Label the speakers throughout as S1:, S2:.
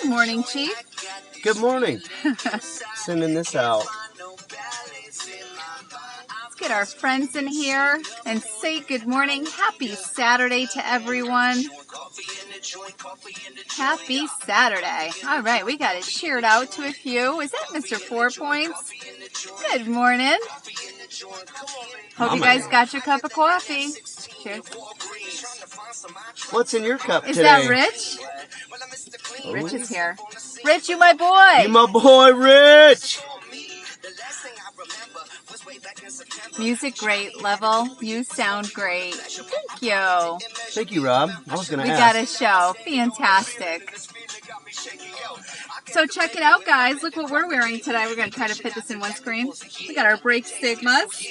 S1: Good morning, Chief.
S2: Good morning. Sending this out.
S1: Let's get our friends in here and say good morning. Happy Saturday to everyone. Happy Saturday. All right, we got it shared out to a few. Is that Mr. 4 Points? Good morning. Hope you guys got your cup of coffee. Cheers.
S2: What's in your cup today?
S1: Is that Rich?
S2: Oh.
S1: Rich is here. Rich, you my boy.
S2: You my boy, Rich.
S1: Music great, Level. You sound great. Thank you.
S2: Thank you, Rob. I was going to ask.
S1: We got a show. Fantastic. So check it out, guys. Look what we're wearing today. We're going to try to fit this in one screen. We got our break stigmas.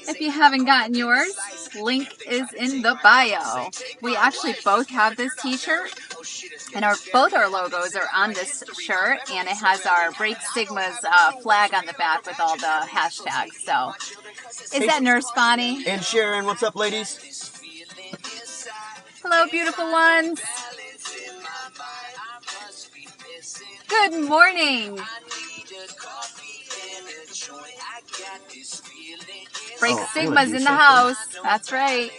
S1: If you haven't gotten yours, link is in the bio. We actually both have this t-shirt, and both our logos are on this shirt, and it has our break stigmas flag on the back with all the hashtags. So, is that Nurse Bonnie?
S2: And Sharon, what's up, ladies?
S1: Hello, beautiful ones. Good morning. Break stigmas in the house. That's right.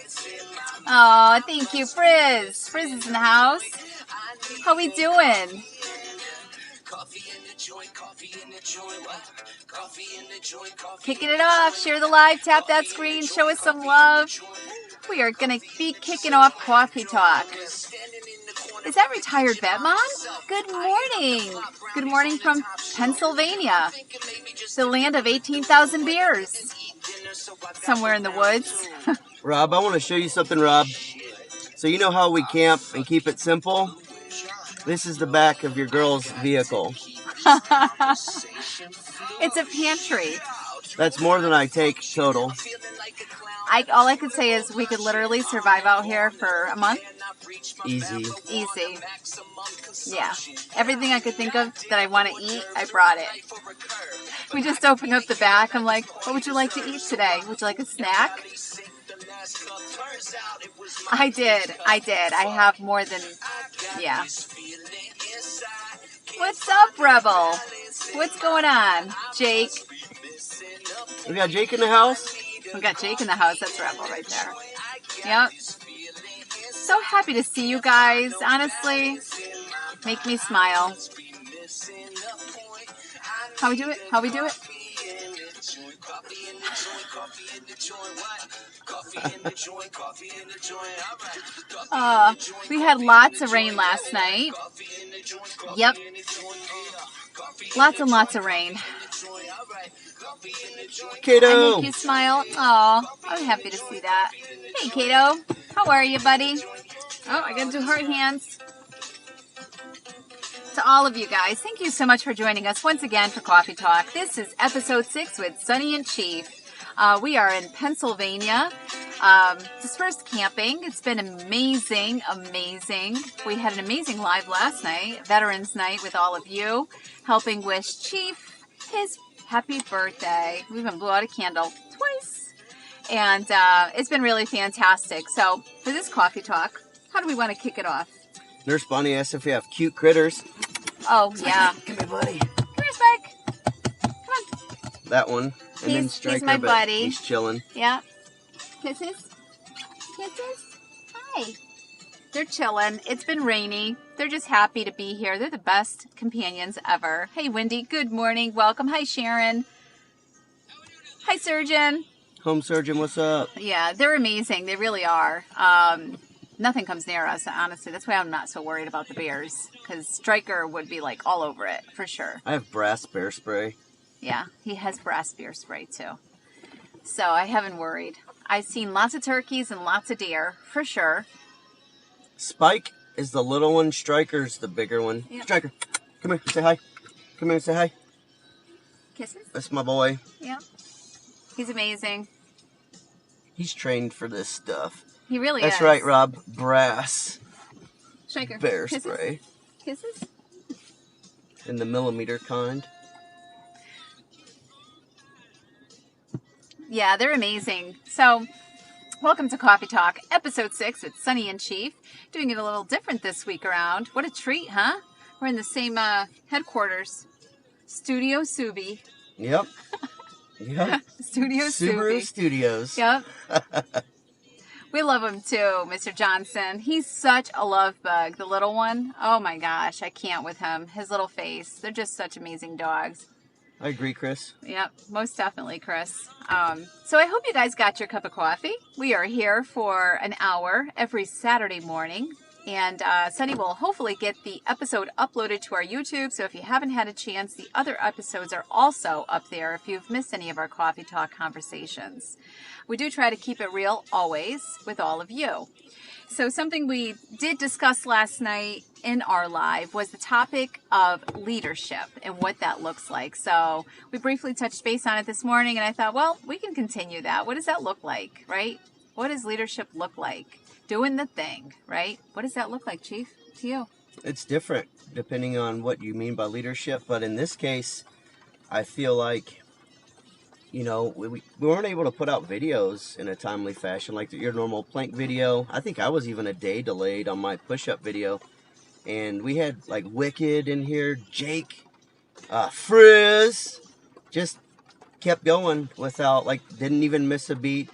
S1: Oh, thank you, Frizz. Frizz is in the house. How we doing? Kicking it off. Share the live. Tap that screen. Show us some love. We are going to be kicking off Coffee Talk. Is that retired vet mom? Good morning. Good morning from Pennsylvania, the land of 18,000 beers. Somewhere in the woods.
S2: Rob, I want to show you something, Rob. So you know how we camp and keep it simple? This is the back of your girl's vehicle.
S1: It's a pantry.
S2: That's more than I take total.
S1: All I could say is we could literally survive out here for a month.
S2: Easy.
S1: Easy. Yeah. Everything I could think of that I want to eat, I brought it. We just opened up the back. I'm like, what would you like to eat today? Would you like a snack? I did. I have more than, yeah. What's up, Rebel? What's going on, Jake?
S2: We got Jake in the house?
S1: We got Jake in the house. That's Rebel right there. Yep. So happy to see you guys. Honestly, make me smile. How we do it? How we do it? We had lots of rain last night. Yep. Lots and lots of rain.
S2: Kato.
S1: I make you smile. Oh, I'm happy to see that. Hey, Kato. How are you, buddy? Oh, I gotta do heart hands. To all of you guys, thank you so much for joining us once again for Coffee Talk. This is episode 6 with Sunny and Chief. We are in Pennsylvania, dispersed camping. It's been amazing. We had an amazing live last night, Veterans Night with all of you, helping wish Chief his happy birthday. We even blew out a candle twice. And it's been really fantastic. So for this Coffee Talk, how do we want to kick it off?
S2: Nurse Bonnie asked if we have cute critters.
S1: Oh, yeah.
S2: Come here, buddy.
S1: Come here, Spike. Come on.
S2: That one. And then Striker,
S1: he's my buddy.
S2: He's chilling.
S1: Yeah. Kisses? Kisses? Hi. They're chilling. It's been rainy. They're just happy to be here. They're the best companions ever. Hey, Wendy. Good morning. Welcome. Hi, Sharon. Hi, Surgeon.
S2: Home Surgeon, what's up?
S1: Yeah, they're amazing. They really are. Nothing comes near us, honestly. That's why I'm not so worried about the bears, because Striker would be like all over it for sure.
S2: I have brass bear spray.
S1: Yeah, he has brass bear spray too. So I haven't worried. I've seen lots of turkeys and lots of deer for sure.
S2: Spike is the little one. Striker's the bigger one. Yep. Striker, come here, say hi. Come here and say hi.
S1: Kisses?
S2: That's my boy.
S1: Yeah. He's amazing.
S2: He's trained for this stuff.
S1: He really
S2: That's
S1: is.
S2: That's right, Rob. Brass.
S1: Striker.
S2: Bear
S1: Kisses?
S2: spray.
S1: Kisses?
S2: In the millimeter kind.
S1: Yeah, they're amazing. So, welcome to Coffee Talk, episode 6 with Sunny and Chief. Doing it a little different this week around. What a treat, huh? We're in the same headquarters. Studio Subi.
S2: Yep. Yep.
S1: Studio
S2: Subaru
S1: Subi.
S2: Studios.
S1: Yep. We love him too, Mr. Johnson. He's such a love bug, the little one. Oh my gosh, I can't with him. His little face. They're just such amazing dogs.
S2: I agree, Chris.
S1: Yep, most definitely, Chris. So I hope you guys got your cup of coffee. We are here for an hour every Saturday morning. And Sunny will hopefully get the episode uploaded to our YouTube. So if you haven't had a chance, the other episodes are also up there if you've missed any of our Coffee Talk conversations. We do try to keep it real always with all of you. So something we did discuss last night in our live was the topic of leadership and what that looks like. So we briefly touched base on it this morning, and I thought, well, we can continue that. What does that look like, right? What does leadership look like? Doing the thing, right? What does that look like, Chief, to you?
S2: It's different depending on what you mean by leadership. But in this case, I feel like, you know, we weren't able to put out videos in a timely fashion like your normal plank video. I think I was even a day delayed on my push-up video. And we had like Wicked in here, Jake, Frizz, just kept going without, like, didn't even miss a beat.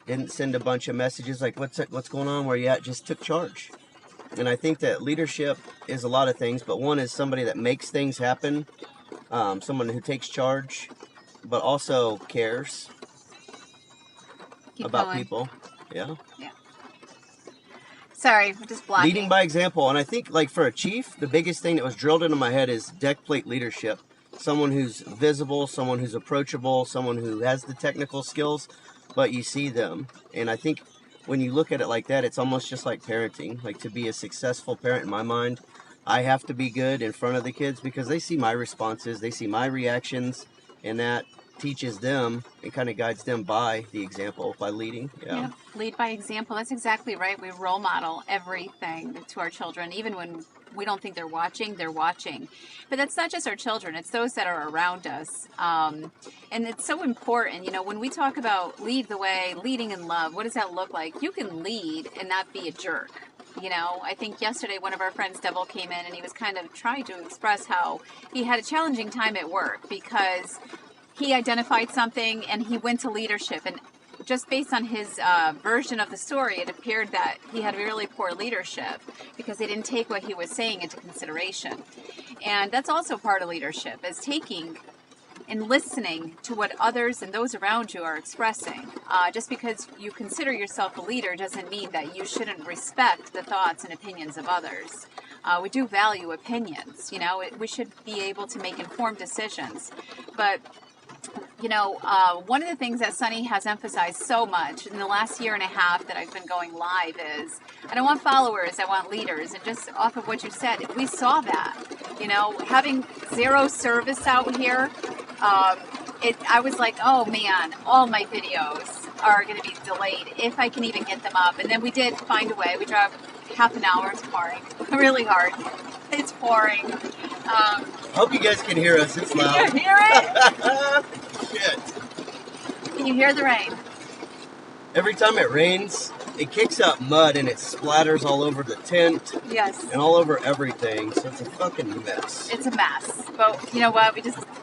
S2: Didn't send a bunch of messages like, what's going on, where you at? Just took charge. And I think that leadership is a lot of things, but one is somebody that makes things happen, someone who takes charge, but also cares about people. Yeah.
S1: Yeah. Sorry, we're just blocking.
S2: Leading by example. And I think, like, for a chief, the biggest thing that was drilled into my head is deck plate leadership. Someone who's visible, someone who's approachable, someone who has the technical skills, but you see them. And I think when you look at it like that, it's almost just like parenting. Like, to be a successful parent in my mind, I have to be good in front of the kids because they see my responses, they see my reactions, and that teaches them and kind of guides them by the example, by leading.
S1: Yeah, lead by example. That's exactly right. We role model everything to our children, even when we don't think they're watching, they're watching. But that's not just our children, it's those that are around us. And it's so important, you know, when we talk about lead the way, leading in love, what does that look like? You can lead and not be a jerk. You know, I think yesterday one of our friends, Devil, came in and he was kind of trying to express how he had a challenging time at work because he identified something and he went to leadership, and just based on his version of the story, it appeared that he had really poor leadership because they didn't take what he was saying into consideration. And that's also part of leadership, is taking and listening to what others and those around you are expressing. Just because you consider yourself a leader doesn't mean that you shouldn't respect the thoughts and opinions of others. We do value opinions, you know, we should be able to make informed decisions. But you know, one of the things that Sunny has emphasized so much in the last year and a half that I've been going live is, I don't want followers, I want leaders. And just off of what you said, we saw that, you know, having zero service out here, I was like, oh man, all my videos are going to be delayed if I can even get them up. And then we did find a way. We drove half an hour. It's pouring really hard. It's pouring.
S2: Hope you guys can hear us. It's loud.
S1: Can you hear it?
S2: Shit.
S1: Can you hear the rain?
S2: Every time it rains, it kicks up mud and it splatters all over the tent.
S1: Yes.
S2: And all over everything. So it's a fucking mess.
S1: It's a mess. But you know what?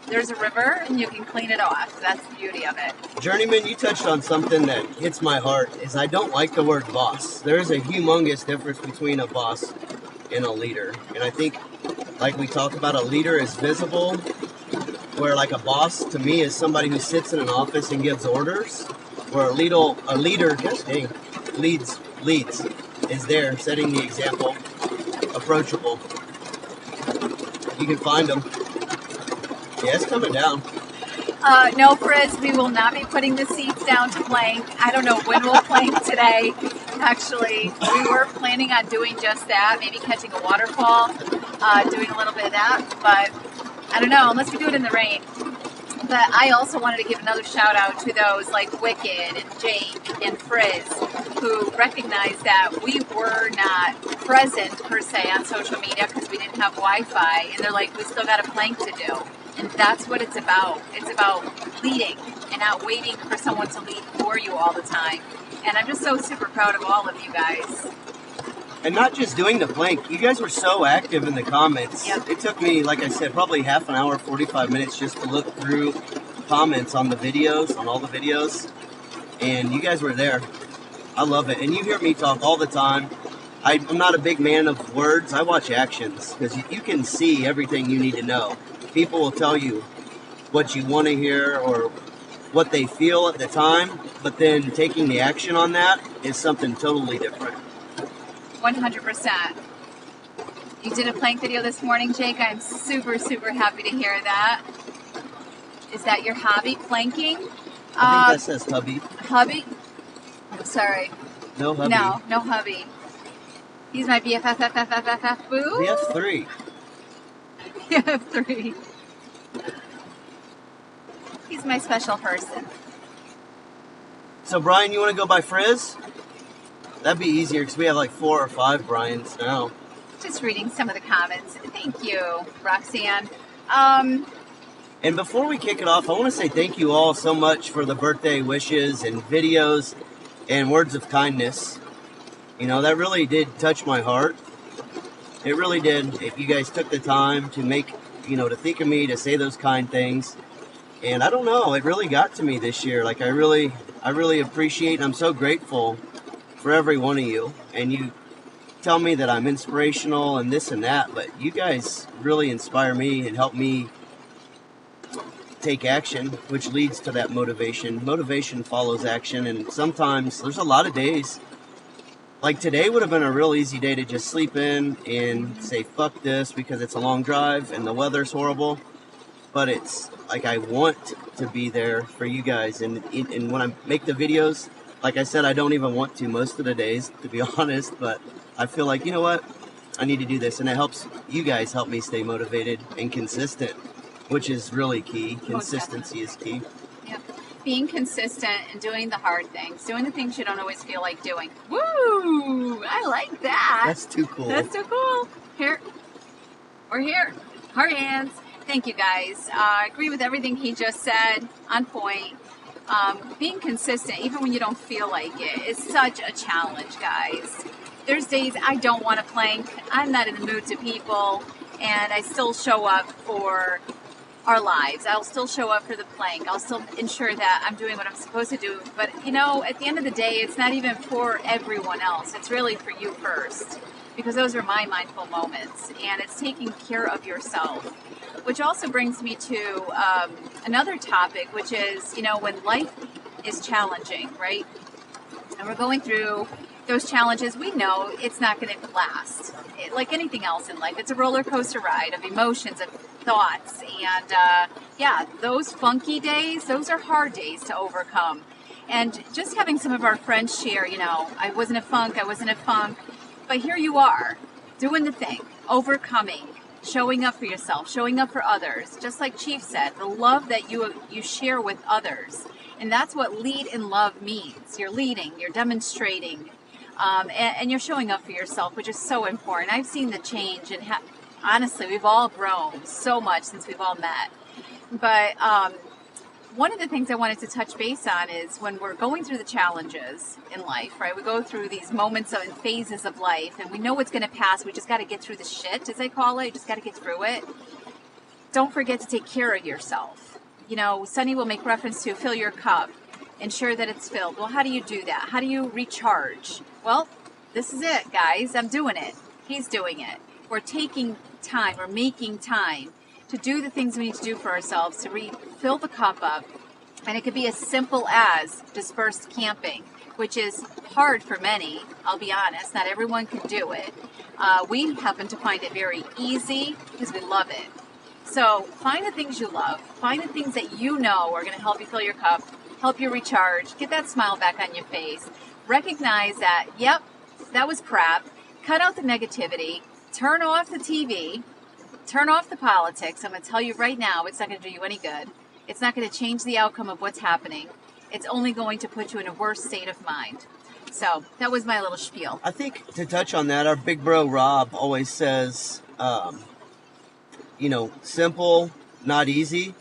S1: There's a river and you can clean it off. That's the beauty of it.
S2: Journeyman, you touched on something that hits my heart, is I don't like the word boss. There is a humongous difference between a boss and a leader. And I think, like we talked about, a leader is visible, where like a boss to me is somebody who sits in an office and gives orders, where a leader, gosh dang, leads, is there setting the example, approachable. You can find them. Yeah, it's coming down.
S1: No, Frizz, we will not be putting the seats down to plank. I don't know when we'll plank today. Actually, we were planning on doing just that, maybe catching a waterfall, doing a little bit of that, but I don't know, unless we do it in the rain. But I also wanted to give another shout out to those like Wicked and Jake and Frizz who recognized that we were not present per se on social media because we didn't have Wi-Fi, and they're like, we still got a plank to do. And that's what it's about. It's about leading and not waiting for someone to lead for you all the time. And I'm just so super proud of all of you guys.
S2: And not just doing the plank. You guys were so active in the comments.
S1: Yep.
S2: It took me, like I said, probably half an hour, 45 minutes just to look through comments on the videos, on all the videos. And you guys were there. I love it. And you hear me talk all the time. I'm not a big man of words. I watch actions because you can see everything you need to know. People will tell you what you want to hear or what they feel at the time, but then taking the action on that is something totally different.
S1: 100%. You did a plank video this morning, Jake. I'm super, super happy to hear that. Is that your hobby, planking?
S2: I think that says hubby.
S1: Hubby? Sorry.
S2: No hubby.
S1: No hubby. He's my BFF, boo.
S2: BF3.
S1: BF3. He's my special person.
S2: So, Brian, you want to go by Frizz? That'd be easier because we have like 4 or 5 Brians now.
S1: Just reading some of the comments. Thank you, Roxanne.
S2: And before we kick it off, I want to say thank you all so much for the birthday wishes and videos and words of kindness. You know, that really did touch my heart. It really did. If you guys took the time to to think of me, to say those kind things. And I don't know, it really got to me this year. Like, I really appreciate and I'm so grateful for every one of you. And you tell me that I'm inspirational and this and that, but you guys really inspire me and help me take action, which leads to that motivation. Motivation follows action, and sometimes there's a lot of days. Like today would have been a real easy day to just sleep in and say, fuck this, because it's a long drive and the weather's horrible. But it's like I want to be there for you guys. And when I make the videos, like I said, I don't even want to most of the days, to be honest. But I feel like, you know what? I need to do this. And it helps you guys help me stay motivated and consistent, which is really key. Consistency is key.
S1: Yep. Being consistent and doing the hard things. Doing the things you don't always feel like doing. Woo! I like that.
S2: That's too cool.
S1: That's so cool. Here. Or here. Heart hands. Thank you, guys. I agree with everything he just said. On point. Being consistent, even when you don't feel like it, is such a challenge, guys. There's days I don't want to plank. I'm not in the mood to people. And I still show up for our lives. I'll still show up for the plank. I'll still ensure that I'm doing what I'm supposed to do. But, at the end of the day, it's not even for everyone else. It's really for you first. Because those are my mindful moments. And it's taking care of yourself. Which also brings me to another topic, which is, when life is challenging, right? And we're going through those challenges, we know it's not going to last. Like anything else in life, it's a roller coaster ride of emotions, of thoughts. And those funky days, those are hard days to overcome. And just having some of our friends share, I wasn't a funk, but here you are, doing the thing, overcoming, showing up for yourself, showing up for others. Just like Chief said, the love that you share with others. And that's what lead in love means. You're leading, you're demonstrating, and you're showing up for yourself, which is so important. I've seen the change, and honestly, we've all grown so much since we've all met. But one of the things I wanted to touch base on is when we're going through the challenges in life, right? We go through these moments and phases of life, and we know it's going to pass. We just got to get through the shit, as I call it. You just got to get through it. Don't forget to take care of yourself. Sunny will make reference to fill your cup, ensure that it's filled. Well, how do you do that? How do you recharge? Well, this is it, guys. I'm doing it. He's doing it. We're taking time, we're making time to do the things we need to do for ourselves to refill the cup up. And it could be as simple as dispersed camping, which is hard for many, I'll be honest. Not everyone can do it. We happen to find it very easy because we love it. So find the things you love. Find the things that you know are going to help you fill your cup, help you recharge, get that smile back on your face. Recognize that, yep, that was crap. Cut out the negativity. Turn off the TV. Turn off the politics. I'm going to tell you right now, it's not going to do you any good. It's not going to change the outcome of what's happening. It's only going to put you in a worse state of mind. So that was my little spiel.
S2: I think to touch on that, our big bro Rob always says, simple, not easy.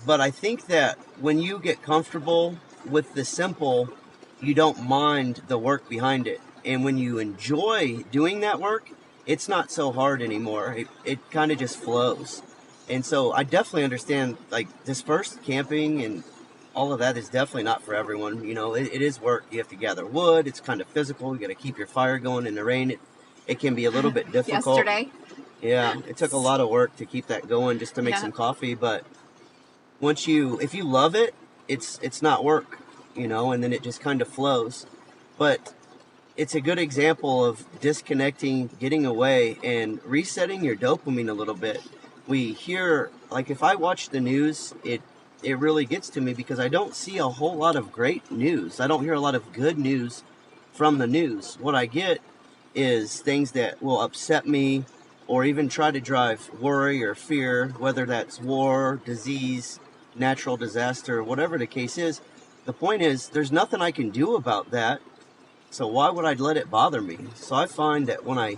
S2: But I think that when you get comfortable with the simple, you don't mind the work behind it. And when you enjoy doing that work, it's not so hard anymore. It kind of just flows. And so I definitely understand, like, dispersed camping and all of that is definitely not for everyone. You know, it is work. You have to gather wood. It's kind of physical. You got to keep your fire going in the rain. It can be a little bit difficult.
S1: Yesterday.
S2: Yeah, it took a lot of work to keep that going just to make some coffee. But if you love it, it's not work, you know, and then it just kind of flows. But it's a good example of disconnecting, getting away, and resetting your dopamine a little bit. We hear, like, if I watch the news, it really gets to me because I don't see a whole lot of great news. I don't hear a lot of good news from the news. What I get is things that will upset me or even try to drive worry or fear, whether that's war, disease, natural disaster, whatever the case is. The point is, there's nothing I can do about that, so why would I let it bother me? So I find that when I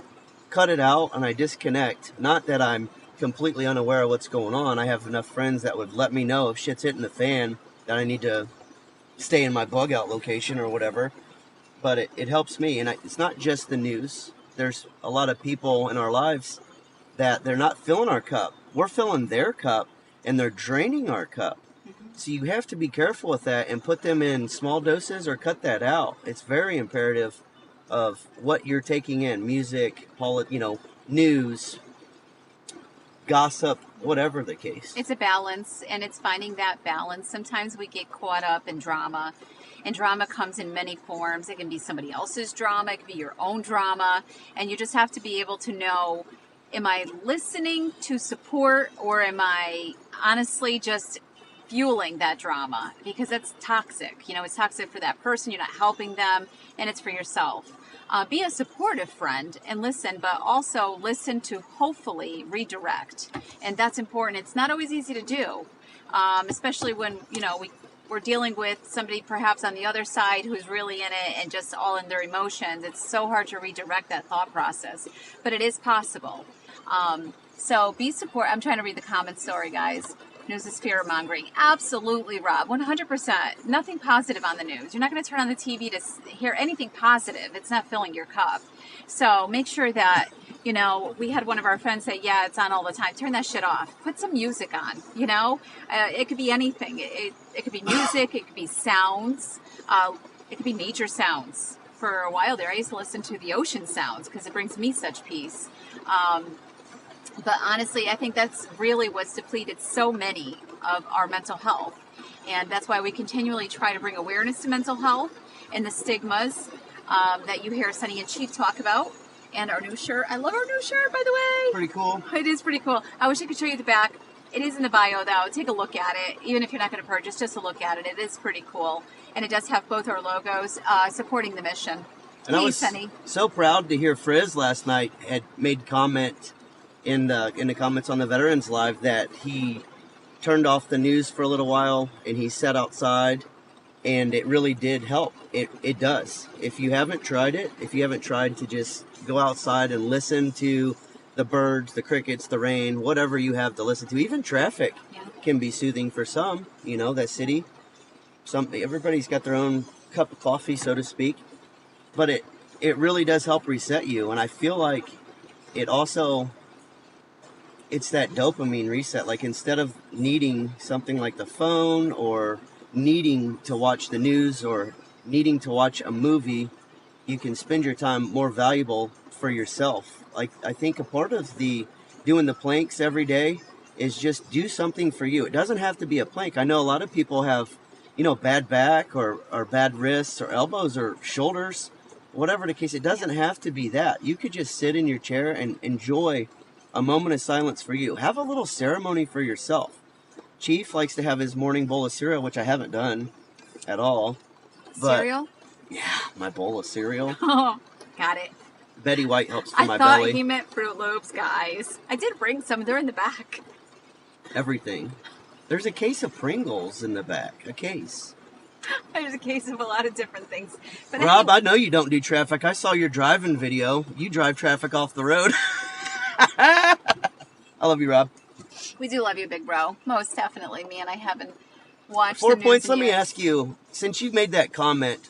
S2: cut it out and I disconnect, not that I'm completely unaware of what's going on, I have enough friends that would let me know if shit's hitting the fan, that I need to stay in my bug out location or whatever, but it helps me. And it's not just the news. There's a lot of people in our lives that they're not filling our cup. We're filling their cup, and they're draining our cup. So you have to be careful with that and put them in small doses or cut that out. It's very imperative of what you're taking in. Music, news, gossip, whatever the case.
S1: It's a balance, and it's finding that balance. Sometimes we get caught up in drama, and drama comes in many forms. It can be somebody else's drama, it can be your own drama, and you just have to be able to know, am I listening to support, or am I honestly just fueling that drama? Because that's toxic. You know, it's toxic for that person. You're not helping them, and it's for yourself. Be a supportive friend and listen, but also listen to hopefully redirect. And that's important. It's not always easy to do, especially when, you know, we're dealing with somebody perhaps on the other side who's really in it and just all in their emotions. It's so hard to redirect that thought process, but it is possible. So be support. I'm trying to read the comments. Sorry, guys. News is fear mongering. Absolutely, Rob. 100%. Nothing positive on the news. You're not going to turn on the TV to hear anything positive. It's not filling your cup. So make sure that, you know, we had one of our friends say, yeah, it's on all the time. Turn that shit off. Put some music on, you know. It could be anything. It could be music. It could be sounds. It could be nature sounds. For a while there, I used to listen to the ocean sounds because it brings me such peace. But honestly, I think that's really what's depleted so many of our mental health. And that's why we continually try to bring awareness to mental health and the stigmas that you hear Sunny and Chief talk about. And our new shirt. I love our new shirt, by the way.
S2: Pretty cool.
S1: It is pretty cool. I wish I could show you the back. It is in the bio, though. Take a look at it. Even if you're not going to purchase, just a look at it. It is pretty cool. And it does have both our logos supporting the mission.
S2: And I was so proud to hear Frizz last night had made comment in the comments on the Veterans Live that he turned off the news for a little while and he sat outside, and it really did help. It does. If you haven't tried it, if you haven't tried to just go outside and listen to the birds, the crickets, the rain, whatever you have to listen to, even traffic can be soothing for some, you know, that city. Everybody's got their own cup of coffee, so to speak, but it really does help reset you. And I feel like it's that dopamine reset. Like, instead of needing something like the phone or needing to watch the news or needing to watch a movie, you can spend your time more valuable for yourself. Like, I think a part of doing the planks every day is just do something for you. It doesn't have to be a plank. I know a lot of people have, you know, bad back or bad wrists or elbows or shoulders, whatever the case. It doesn't have to be that. You could just sit in your chair and enjoy a moment of silence for you. Have a little ceremony for yourself. Chief likes to have his morning bowl of cereal, which I haven't done at all.
S1: Cereal?
S2: Yeah, my bowl of cereal.
S1: Oh, got it.
S2: Betty White helps for my
S1: I thought
S2: belly.
S1: he meant Fruit Loops, guys. I did bring some. They're in the back.
S2: Everything. There's a case of Pringles in the back. A case.
S1: There's a case of a lot of different things. But
S2: Rob, I know you don't do traffic. I saw your driving video. You drive traffic off the road. I love you, Rob.
S1: We do love you, big bro. Most definitely. Me and I haven't watched
S2: 4
S1: the
S2: points.
S1: news
S2: Let
S1: in
S2: me
S1: years.
S2: ask you, since you've made that comment,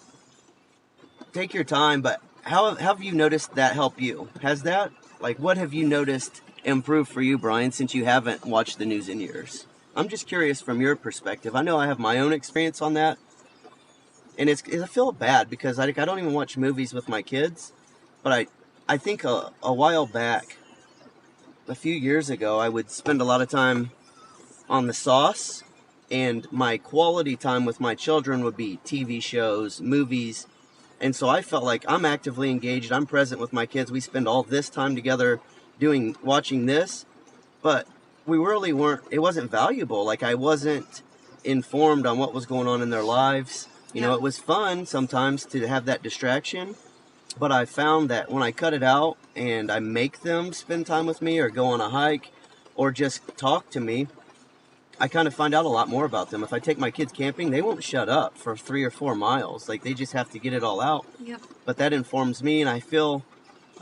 S2: take your time, but how have you noticed that help you? Has that, like, what have you noticed improve for you, Brian, since you haven't watched the news in years? I'm just curious from your perspective. I know I have my own experience on that, and I feel bad because I don't even watch movies with my kids, but I think a while back, a few years ago, I would spend a lot of time on the sauce, and my quality time with my children would be TV shows, movies, and so I felt like I'm actively engaged, I'm present with my kids, we spend all this time together watching this, but we really weren't, it wasn't valuable. Like, I wasn't informed on what was going on in their lives. You know, it was fun sometimes to have that distraction, but I found that when I cut it out and I make them spend time with me or go on a hike or just talk to me, I kind of find out a lot more about them. If I take my kids camping, they won't shut up for 3 or 4 miles. Like, they just have to get it all out.
S1: Yep.
S2: But that informs me, and I feel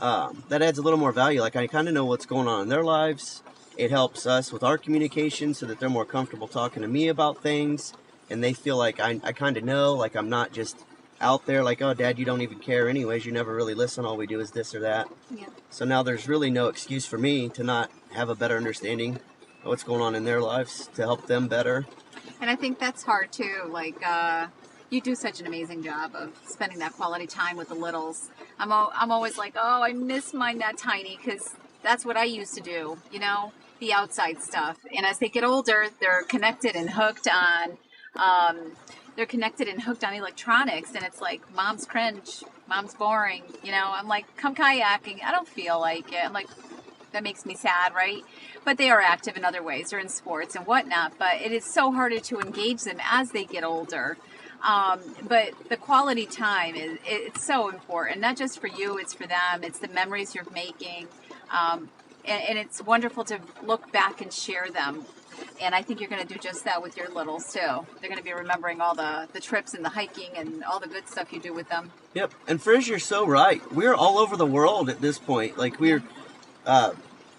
S2: that adds a little more value. Like, I kind of know what's going on in their lives. It helps us with our communication so that they're more comfortable talking to me about things, and they feel like I kind of know, like I'm not just out there like, oh, Dad, you don't even care anyways. You never really listen. All we do is this or that.
S1: Yeah.
S2: So now there's really no excuse for me to not have a better understanding of what's going on in their lives to help them better.
S1: And I think that's hard too. Like, you do such an amazing job of spending that quality time with the littles. I'm always like, oh, I miss mine that tiny, because that's what I used to do, you know, the outside stuff. And as they get older, they're connected and hooked on electronics, and it's like, mom's cringe, mom's boring, you know. I'm like, come kayaking. I don't feel like it. I'm like, that makes me sad, right? But they are active in other ways. They're in sports and whatnot, but it is so harder to engage them as they get older. But the quality time it's so important, not just for you, it's for them. It's the memories you're making. And it's wonderful to look back and share them. And I think you're going to do just that with your littles too. They're going to be remembering all the trips and the hiking and all the good stuff you do with them.
S2: Yep. And Friz, you're so right. We're all over the world at this point. Like, we're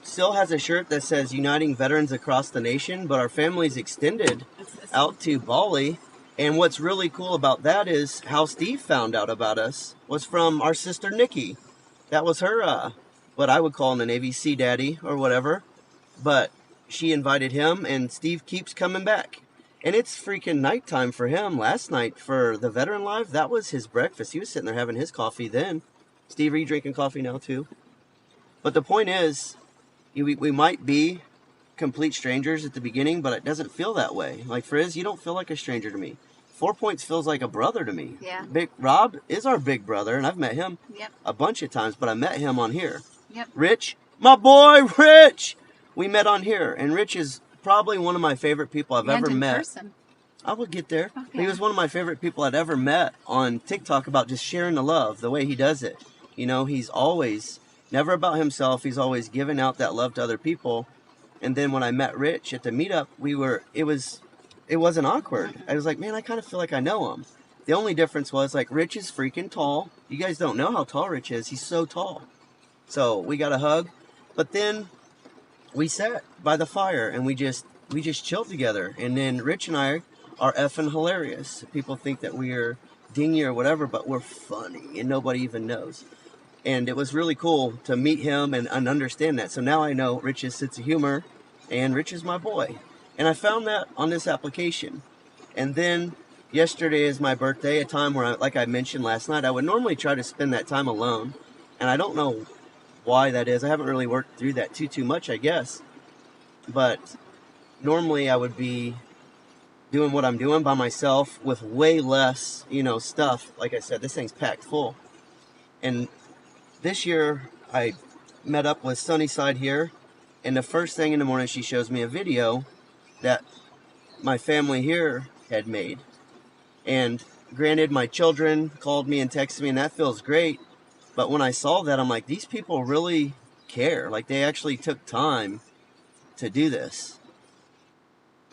S2: still has a shirt that says Uniting Veterans Across the Nation, but our family's extended out to Bali. And what's really cool about that is how Steve found out about us was from our sister Nikki. That was her, what I would call in the Navy, Sea Daddy or whatever. But she invited him, and Steve keeps coming back. And it's freaking nighttime for him. Last night for the Veteran Live, that was his breakfast. He was sitting there having his coffee then. Steve, are you drinking coffee now too? But the point is, we might be complete strangers at the beginning, but it doesn't feel that way. Like, Friz, you don't feel like a stranger to me. 4 Points feels like a brother to me.
S1: Yeah.
S2: Big Rob is our big brother, and I've met him
S1: Yep.
S2: a bunch of times, but I met him on here.
S1: Yep.
S2: Rich, my boy Rich, we met on here, and Rich is probably one of my favorite people I've ever met.
S1: Person.
S2: I will get there.
S1: Okay.
S2: He was one of my favorite people I'd ever met on TikTok about just sharing the love, the way he does it. You know, he's always never about himself. He's always giving out that love to other people. And then when I met Rich at the meetup, it wasn't awkward. I was like, man, I kind of feel like I know him. The only difference was, like, Rich is freaking tall. You guys don't know how tall Rich is. He's so tall. So we got a hug. But then we sat by the fire and we just chilled together. And then Rich and I are effing hilarious. People think that we're dingy or whatever, but we're funny and nobody even knows. And it was really cool to meet him and understand that. So now I know Rich's sense of humor, and Rich is my boy. And I found that on this application. And then yesterday is my birthday, a time where, like I mentioned last night, I would normally try to spend that time alone. And I don't know why that is. I haven't really worked through that too much, I guess. But normally I would be doing what I'm doing by myself with way less, stuff. Like I said, this thing's packed full. And this year I met up with Sunnyside here, and the first thing in the morning she shows me a video that my family here had made. And granted, my children called me and texted me, and that feels great. But when I saw that, I'm like, these people really care. Like, they actually took time to do this.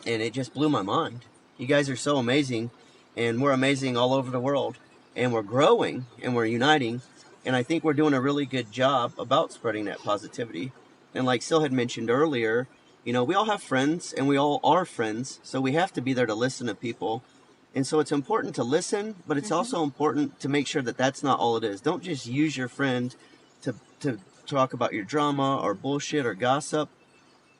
S2: And it just blew my mind. You guys are so amazing, and we're amazing all over the world. And we're growing, and we're uniting. And I think we're doing a really good job about spreading that positivity. And like Sil had mentioned earlier, we all have friends, and we all are friends. So we have to be there to listen to people. And so it's important to listen, but it's also important to make sure that that's not all it is. Don't just use your friend to talk about your drama or bullshit or gossip.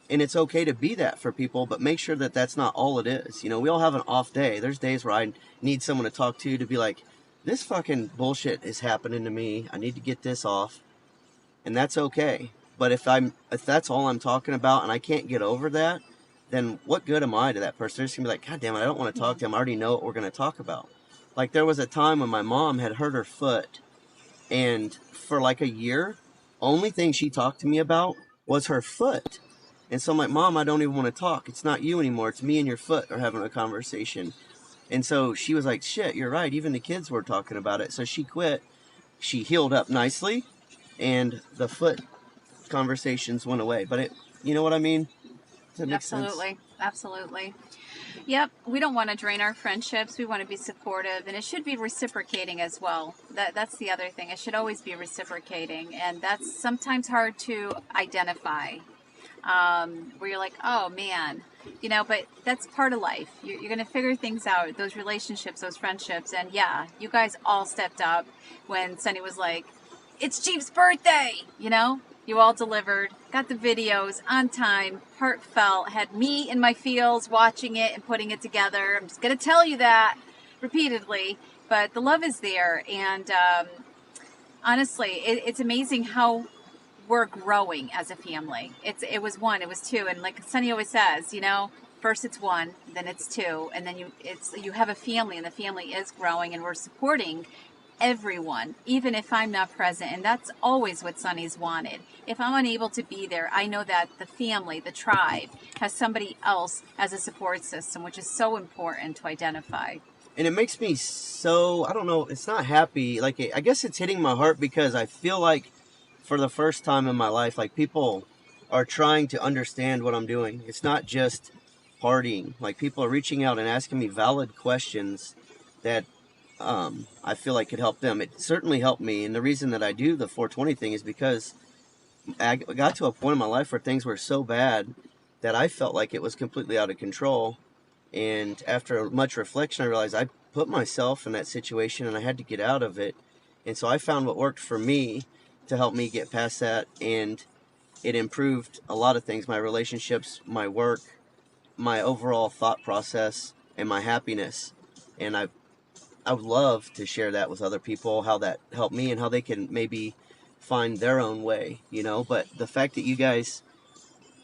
S2: And it's okay to be that for people, but make sure that that's not all it is. You know, we all have an off day. There's days where I need someone to talk to be like, this fucking bullshit is happening to me. I need to get this off. And that's okay. But if that's all I'm talking about and I can't get over that, then what good am I to that person? They're just gonna be like, God damn it, I don't want to talk to him. I already know what we're gonna talk about. Like there was a time when my mom had hurt her foot, and for like a year, only thing she talked to me about was her foot. And so I'm like, Mom, I don't even want to talk. It's not you anymore. It's me and your foot are having a conversation. And so she was like, shit, you're right. Even the kids were talking about it. So she quit. She healed up nicely, and the foot conversations went away. But it, you know what I mean? Does that make sense?
S1: Absolutely. Yep, we don't want to drain our friendships. We want to be supportive, and it should be reciprocating as well. That's the other thing. It should always be reciprocating, and that's sometimes hard to identify. Where you're like, oh man, you know, but that's part of life. You're going to figure things out, those relationships, those friendships. And yeah, you guys all stepped up when Sunny was like, it's Chief's birthday, you know, you all delivered, got the videos on time, heartfelt, had me in my feels watching it and putting it together. I'm just going to tell you that repeatedly, but the love is there. And honestly, it's amazing how we're growing as a family. It was one, it was two, and like Sunny always says, you know, first it's one, then it's two, and then you have a family, and the family is growing, and we're supporting everyone, even if I'm not present, and that's always what Sunny's wanted. If I'm unable to be there, I know that the family, the tribe, has somebody else as a support system, which is so important to identify.
S2: And it makes me so, I don't know, it's not happy. Like, I guess it's hitting my heart because I feel like for the first time in my life, like people are trying to understand what I'm doing. It's not just partying. Like people are reaching out and asking me valid questions that I feel like could help them. It certainly helped me. And the reason that I do the 420 thing is because I got to a point in my life where things were so bad that I felt like it was completely out of control. And after much reflection, I realized I put myself in that situation and I had to get out of it. And so I found what worked for me to help me get past that, and it improved a lot of things, my relationships, my work, my overall thought process, and my happiness. And I would love to share that with other people, how that helped me and how they can maybe find their own way, you know. But the fact that you guys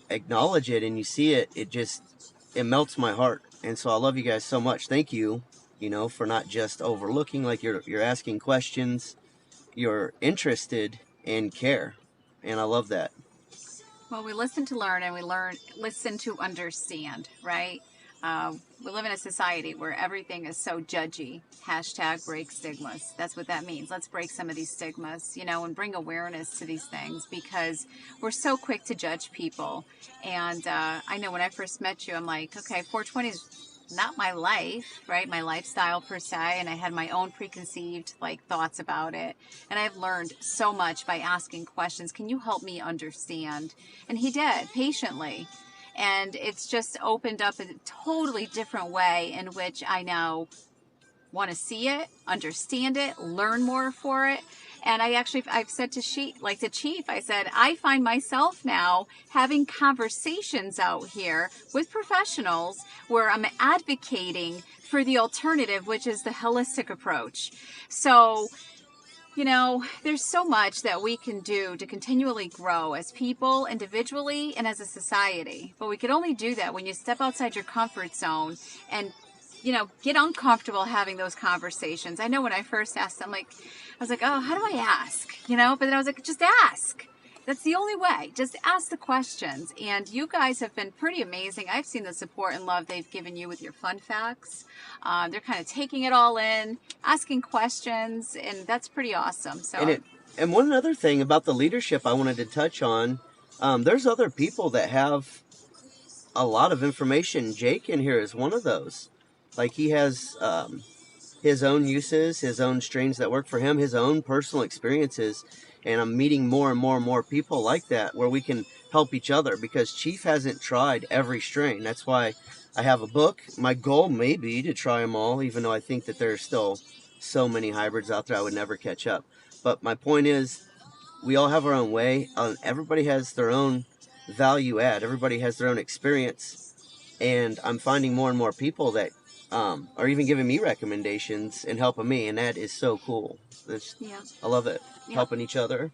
S2: acknowledge it and you see it, it melts my heart. And so I love you guys so much. Thank you, you know, for not just overlooking, like you're asking questions, you're interested and care, and I love that.
S1: Well, we listen to learn, and we listen to understand, right? We live in a society where everything is so judgy. Hashtag break stigmas. That's what that means. Let's break some of these stigmas, you know, and bring awareness to these things, because we're so quick to judge people. And I know when I first met you, I'm like, okay, 420 is not my life, right? My lifestyle per se. And I had my own preconceived thoughts about it. And I've learned so much by asking questions. Can you help me understand? And he did, patiently. And it's just opened up a totally different way in which I now want to see it, understand it, learn more for it. And I've said to Chief, I said, I find myself now having conversations out here with professionals where I'm advocating for the alternative, which is the holistic approach. So, you know, there's so much that we can do to continually grow as people, individually, and as a society. But we can only do that when you step outside your comfort zone and, you know, get uncomfortable having those conversations. I know when I first asked, I was like, oh, how do I ask? You know, but then I was like, just ask. That's the only way. Just ask the questions. And you guys have been pretty amazing. I've seen the support and love they've given you with your fun facts. They're kind of taking it all in, asking questions, and that's pretty awesome. So,
S2: and one other thing about the leadership I wanted to touch on, there's other people that have a lot of information. Jake in here is one of those. Like he has his own uses, his own strains that work for him, his own personal experiences. And I'm meeting more and more and more people like that, where we can help each other, because Chief hasn't tried every strain. That's why I have a book. My goal may be to try them all, even though I think that there's still so many hybrids out there I would never catch up. But my point is, we all have our own way. Everybody has their own value add. Everybody has their own experience. And I'm finding more and more people that are even giving me recommendations and helping me. And that is so cool.
S1: Yeah.
S2: I love it.
S1: Yeah.
S2: Helping each other.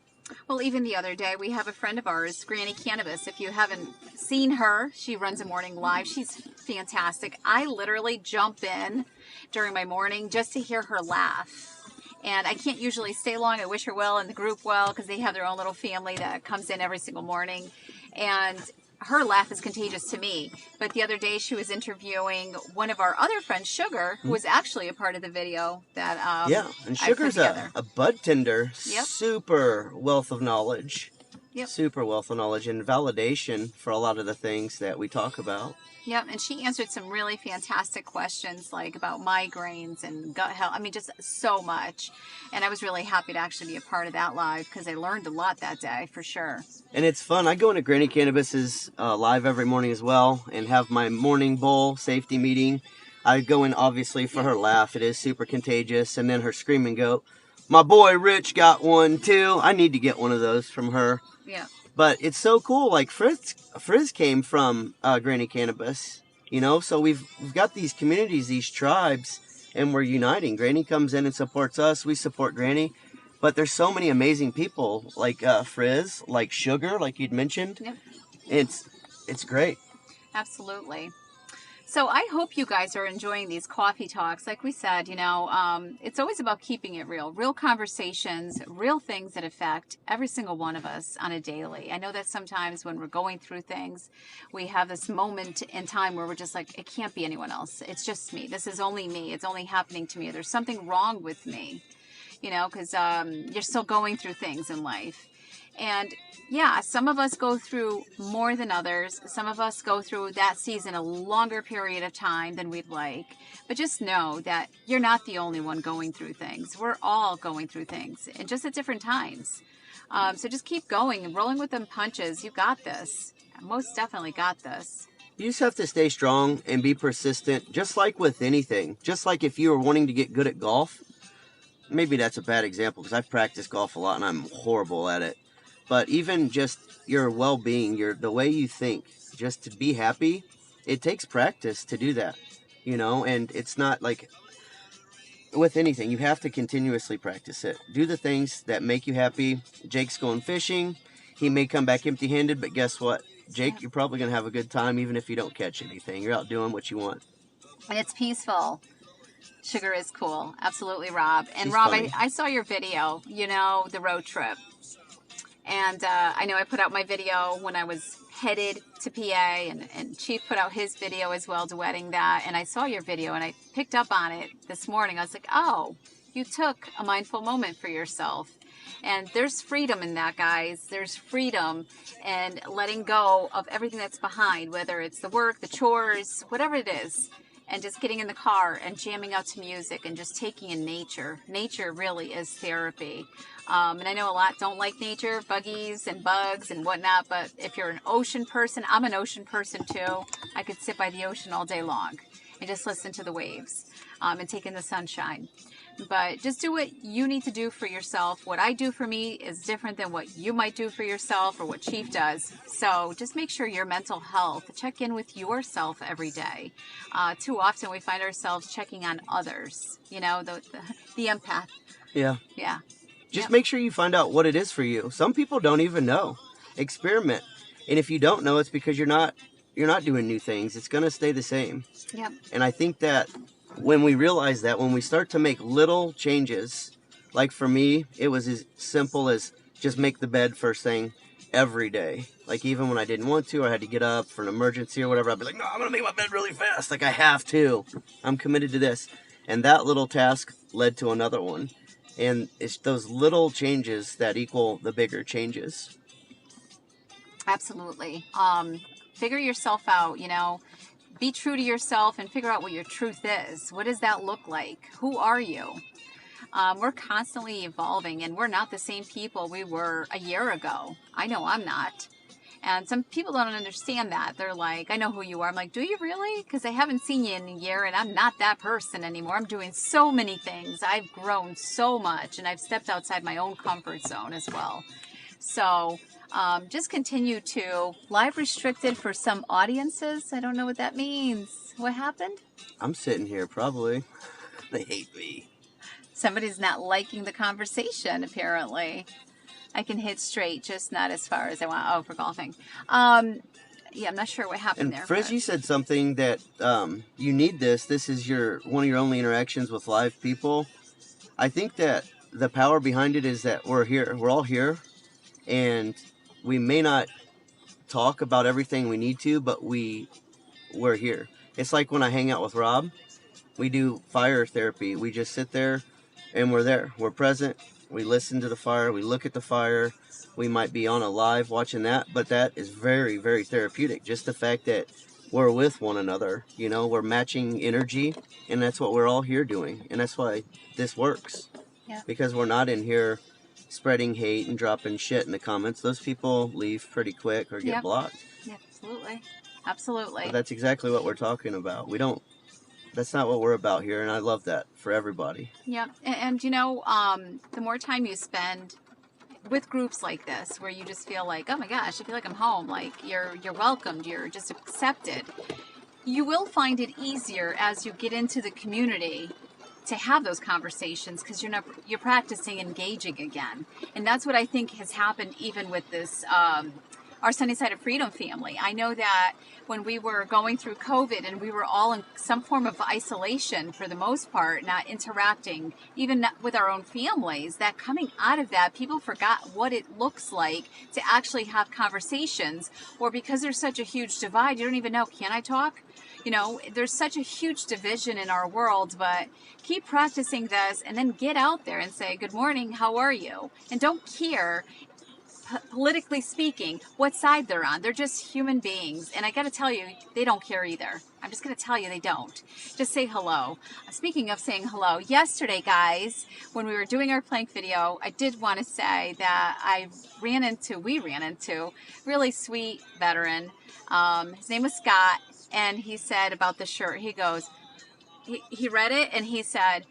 S1: Well, even the other day, we have a friend of ours, Granny Cannabis. If you haven't seen her, she runs a morning live. She's fantastic. I literally jump in during my morning just to hear her laugh. And I can't usually stay long. I wish her well and the group well, because they have their own little family that comes in every single morning. And her laugh is contagious to me. But the other day, she was interviewing one of our other friends, Sugar, who was actually a part of the video that
S2: yeah, and Sugar's a bud tender.
S1: Yep.
S2: Super wealth of knowledge.
S1: Yep.
S2: Super wealth of knowledge and validation for a lot of the things that we talk about.
S1: Yep, and she answered some really fantastic questions, like about migraines and gut health. I mean, just so much. And I was really happy to actually be a part of that live, because I learned a lot that day, for sure.
S2: And it's fun. I go into Granny Cannabis's live every morning as well, and have my morning bowl safety meeting. I go in, obviously, for her laugh. It is super contagious. And then her scream and go, "My boy Rich got one, too." I need to get one of those from her.
S1: Yeah.
S2: But it's so cool. Like Frizz came from Granny Cannabis, you know. So we've got these communities, these tribes, and we're uniting. Granny comes in and supports us. We support Granny. But there's so many amazing people like Frizz, like Sugar, like you'd mentioned.
S1: Yep.
S2: It's great.
S1: Absolutely. So I hope you guys are enjoying these coffee talks. Like we said, you know, it's always about keeping it real conversations, real things that affect every single one of us on a daily. I know that sometimes when we're going through things, we have this moment in time where we're just like, it can't be anyone else. It's just me. This is only me. It's only happening to me. There's something wrong with me, you know, because you're still going through things in life. And yeah, some of us go through more than others. Some of us go through that season a longer period of time than we'd like. But just know that you're not the only one going through things. We're all going through things, and just at different times. So just keep going and rolling with them punches. You got this. Most definitely got this.
S2: You just have to stay strong and be persistent, just like with anything. Just like if you were wanting to get good at golf. Maybe that's a bad example, because I've practiced golf a lot and I'm horrible at it. But even just your well-being, the way you think, just to be happy, it takes practice to do that, you know? And it's not like with anything, you have to continuously practice it. Do the things that make you happy. Jake's going fishing. He may come back empty-handed, but guess what? Jake, you're probably going to have a good time even if you don't catch anything. You're out doing what you want.
S1: And it's peaceful. Sugar is cool. Absolutely, Rob. And
S2: She's
S1: Rob,
S2: funny.
S1: I saw your video, you know, the road trip. And I know I put out my video when I was headed to PA, and Chief put out his video as well, duetting that. And I saw your video, and I picked up on it this morning. I was like, oh, you took a mindful moment for yourself. And there's freedom in that, guys. There's freedom and letting go of everything that's behind, whether it's the work, the chores, whatever it is. And just getting in the car and jamming out to music and just taking in nature. Nature really is therapy. And I know a lot don't like nature, buggies and bugs and whatnot, but if you're an ocean person, I'm an ocean person too. I could sit by the ocean all day long and just listen to the waves and take in the sunshine. But just do what you need to do for yourself. What I do for me is different than what you might do for yourself or what Chief does. So just make sure your mental health, check in with yourself every day. Too often we find ourselves checking on others, you know, the empath.
S2: Yeah.
S1: Yeah.
S2: Just make sure you find out what it is for you. Some people don't even know. Experiment. And if you don't know, it's because you're not doing new things. It's going to stay the same.
S1: Yep.
S2: And I think that when we realize that, when we start to make little changes, like for me, it was as simple as just make the bed first thing every day. Like even when I didn't want to, or I had to get up for an emergency or whatever, I'd be like, no, I'm going to make my bed really fast. Like I have to. I'm committed to this. And that little task led to another one. And it's those little changes that equal the bigger changes.
S1: Absolutely. Figure yourself out, you know. Be true to yourself and figure out what your truth is. What does that look like? Who are you? We're constantly evolving, and we're not the same people we were a year ago. I know I'm not. And some people don't understand that. They're like, I know who you are. I'm like, do you really? Because I haven't seen you in a year, and I'm not that person anymore. I'm doing so many things. I've grown so much, and I've stepped outside my own comfort zone as well. So just continue to live restricted for some audiences. I don't know what that means. What happened?
S2: I'm sitting here probably. They hate me.
S1: Somebody's not liking the conversation, apparently. I can hit straight, just not as far as I want. Oh, for golfing. Yeah, I'm not sure what happened
S2: And
S1: there.
S2: Frizz, you said something that you need this. This is one of your only interactions with live people. I think that the power behind it is that we're here. We're all here, and we may not talk about everything we need to, but we're here. It's like when I hang out with Rob. We do fire therapy. We just sit there, and we're there. We're present. We listen to the fire. We look at the fire. We might be on a live watching that, but that is very, very therapeutic. Just the fact that we're with one another, we're matching energy, and that's what we're all here doing. And that's why this works.
S1: Yeah.
S2: Because we're not in here spreading hate and dropping shit in the comments. Those people leave pretty quick or get blocked.
S1: Yeah, absolutely. Absolutely.
S2: But that's exactly what we're talking about. That's not what we're about here, and I love that for everybody.
S1: Yeah, and the more time you spend with groups like this, where you just feel like, oh my gosh, I feel like I'm home, like you're welcomed, you're just accepted, you will find it easier as you get into the community to have those conversations, because you're practicing engaging again. And that's what I think has happened even with this our Sunny Side of Freedom family. I know that when we were going through COVID and we were all in some form of isolation for the most part, not interacting, even not with our own families, that coming out of that, people forgot what it looks like to actually have conversations. Or because there's such a huge divide, you don't even know, can I talk? There's such a huge division in our world, but keep practicing this and then get out there and say, good morning, how are you? And don't care, politically speaking, what side they're on. They're just human beings. And I got to tell you, they don't care either. I'm just going to tell you they don't. Just say hello. Speaking of saying hello, yesterday, guys, when we were doing our plank video, I did want to say that we ran into really sweet veteran. His name was Scott, and he said about the shirt, he goes, he read it and he said,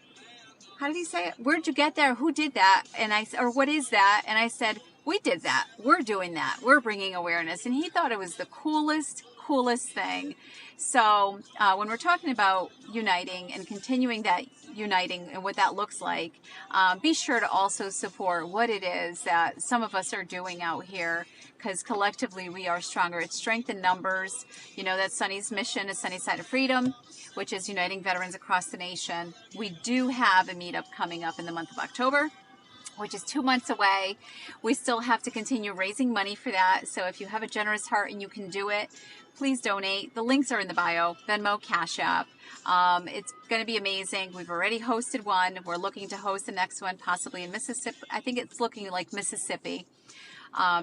S1: how did he say it? Where'd you get that? Who did that? And or what is that? And I said, we did that. We're doing that. We're bringing awareness. And he thought it was the coolest thing. So when we're talking about uniting and continuing that uniting and what that looks like, be sure to also support what it is that some of us are doing out here, because collectively we are stronger. It's strength in numbers. That Sunny's mission is Sunny Side of Freedom, which is uniting veterans across the nation. We do have a meetup coming up in the month of October, which is 2 months away. We still have to continue raising money for that. So if you have a generous heart and you can do it, please donate. The links are in the bio, Venmo, Cash App. It's going to be amazing. We've already hosted one. We're looking to host the next one, possibly in Mississippi. I think it's looking like Mississippi.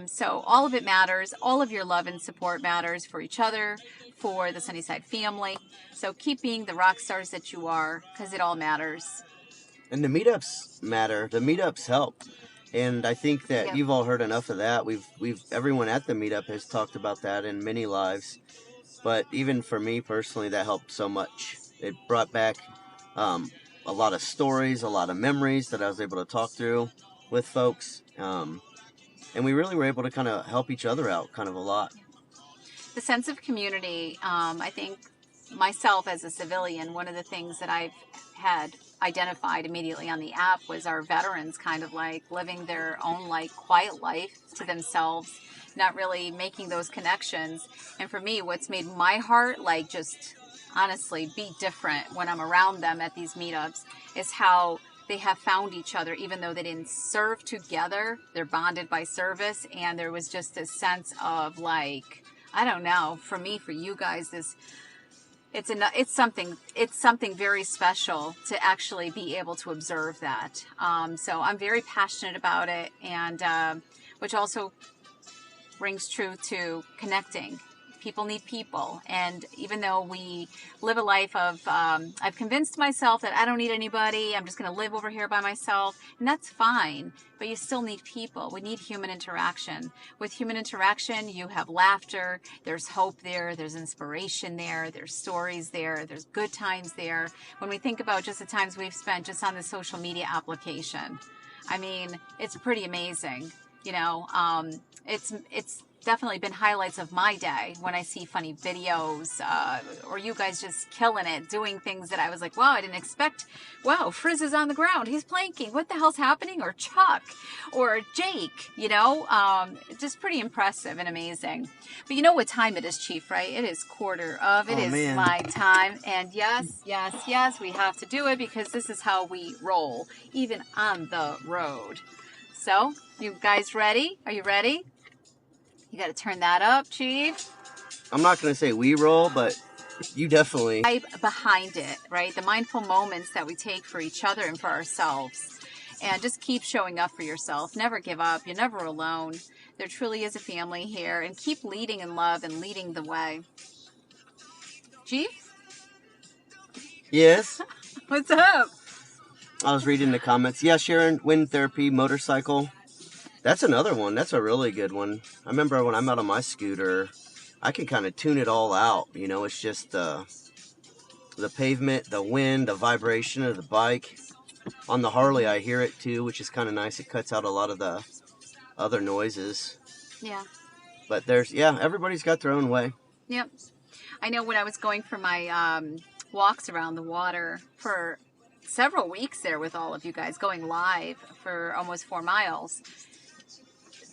S1: So all of it matters. All of your love and support matters for each other, for the Sunnyside family. So keep being the rock stars that you are, because it all matters.
S2: And the meetups matter. The meetups help. And I think that you've all heard enough of that. Everyone at the meetup has talked about that in many lives. But even for me personally, that helped so much. It brought back a lot of stories, a lot of memories that I was able to talk through with folks. And we really were able to kind of help each other out kind of a lot.
S1: The sense of community, I think myself as a civilian, one of the things that I've had identified immediately on the app was our veterans kind of like living their own quiet life to themselves, not really making those connections. And for me, what's made my heart just honestly beat different when I'm around them at these meetups is how they have found each other. Even though they didn't serve together, they're bonded by service. And there was just a sense of I don't know, for me, for you guys, it's something very special to actually be able to observe that. So I'm very passionate about it, and which also rings true to connecting People need people. And even though we live a life of, I've convinced myself that I don't need anybody, I'm just going to live over here by myself, and that's fine. But you still need people. We need human interaction. With human interaction, you have laughter, there's hope there, there's inspiration there, there's stories there, there's good times there. When we think about just the times we've spent just on the social media application, I mean, it's pretty amazing. You know, it's definitely been highlights of my day when I see funny videos, or you guys just killing it, doing things that I was like, wow, I didn't expect. Wow, Frizz is on the ground, he's planking, what the hell's happening? Or Chuck, or Jake, you know, just pretty impressive and amazing. But you know what time it is, Chief, right? It is quarter of, it is
S2: man.
S1: my time, and yes, we have to do it because this is how we roll, even on the road. So, you guys ready? Are you ready? You got to turn that up, Chief.
S2: I'm not going to say we roll, but you definitely.
S1: Behind it, right? The mindful moments that we take for each other and for ourselves. And just keep showing up for yourself. Never give up. You're never alone. There truly is a family here. And keep leading in love and leading the way. Chief?
S2: Yes?
S1: What's up?
S2: I was reading the comments. Yeah, Sharon, wind therapy, motorcycle. That's another one. That's a really good one. I remember when I'm out on my scooter, I can kind of tune it all out. You know, it's just the pavement, the wind, the vibration of the bike. On the Harley, I hear it too, which is kind of nice. It cuts out a lot of the other noises.
S1: Yeah.
S2: But everybody's got their own way.
S1: Yep. I know when I was going for my walks around the water for several weeks there with all of you guys, going live for almost 4 miles,